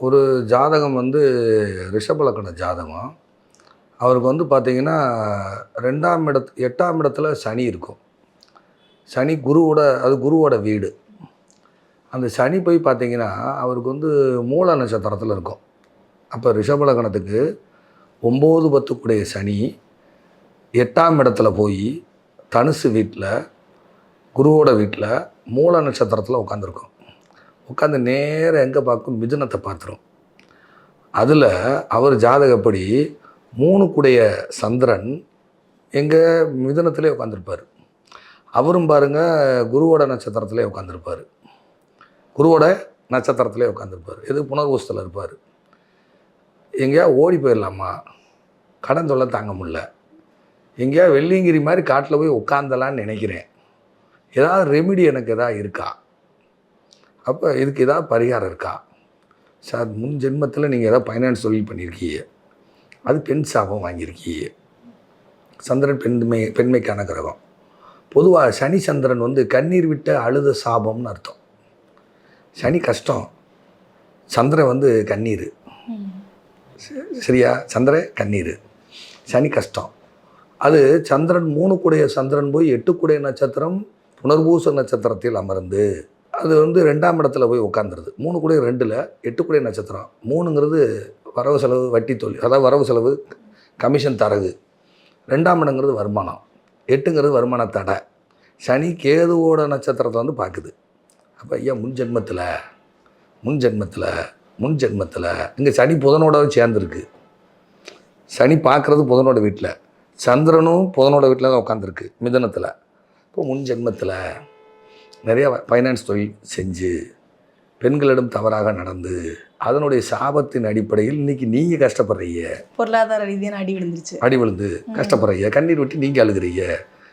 ஒரு ஜாதகம் வந்து ரிஷபலக்கண ஜாதகம். அவருக்கு வந்து பார்த்தீங்கன்னா 8ஆம் இடத்துல சனி இருக்கும். சனி குருவோட வீடு. அந்த சனி போய் பார்த்தீங்கன்னா அவருக்கு வந்து மூல நட்சத்திரத்தில் இருக்கும். அப்போ ரிஷபலக்கணத்துக்கு 9, 10 சனி 8ஆம் இடத்துல போய் தனுசு வீட்டில் குருவோட வீட்டில் மூல நட்சத்திரத்தில் உட்காந்துருக்கும். உட்காந்து நேராக எங்கே பார்க்கும்? மிதுனத்தை பார்த்துரும். அதில் அவர் ஜாதகப்படி 3 சந்திரன் எங்கள் மிதுனத்திலே உட்காந்துருப்பார். அவரும் பாருங்கள் குருவோட நட்சத்திரத்திலே உட்காந்துருப்பார். குருவோட நட்சத்திரத்திலே உட்காந்துருப்பார். எது புனர்வூசத்தில் இருப்பார். எங்கேயா ஓடி போயிடலாமா? கடன் தொல்லை தாங்க முடியல. எங்கேயா வெள்ளியங்கிரி மாதிரி காட்டில் போய் உட்காந்தலான்னு நினைக்கிறேன். ஏதாவது ரெமிடி எனக்கு எதாவது இருக்கா? அப்போ இதுக்கு ஏதாவது பரிகாரம் இருக்கா? சார், முன் ஜென்மத்தில் நீங்கள் ஏதாவது ஃபைனான்ஸ் தொழில் பண்ணியிருக்கீங்க, அது பெண் சாபம் வாங்கியிருக்கீங்க. சந்திரன் பெண்மைக்கான கிரகம். பொதுவாக சனி சந்திரன் வந்து கண்ணீர் விட்ட அழுத சாபம்னு அர்த்தம். சனி கஷ்டம், சந்திரன் வந்து கண்ணீர். சரியா? சந்திரன் கண்ணீர், சனி கஷ்டம். அது சந்திரன் 3 சந்திரன் போய் 8 நட்சத்திரம் புனர்பூச நட்சத்திரத்தில் அமர்ந்து அது வந்து 2ஆம் இடத்துல போய் உட்காந்துருது. 3 2ல் 8 நட்சத்திரம். 3ங்கிறது வரவு செலவு வட்டி தொழில், அதாவது வரவு செலவு கமிஷன் தரகு. 2ஆம் இடங்கிறது வருமானம். 8ங்கிறது வருமான தடை. சனி கேதுவோட நட்சத்திரத்தை வந்து பார்க்குது. அப்போ ஐயா முன் ஜென்மத்தில் இங்கே சனி புதனோட சேர்ந்துருக்கு. சனி பார்க்குறது புதனோட வீட்டில், சந்திரனும் புதனோட வீட்டில் தான் உட்காந்துருக்கு மிதனத்தில். இப்போ முன் ஜென்மத்தில் நிறையா ஃபைனான்ஸ் தொழில் செஞ்சு பெண்களிடம் தவறாக நடந்து அதனுடைய சாபத்தின் அடிப்படையில் இன்றைக்கி நீங்கள் கஷ்டப்படுறீங்க. பொருளாதார ரீதியான அடி விழுந்து கஷ்டப்படுறீங்க. கண்ணீர் விட்டு நீங்கள் அழுகிறீங்க.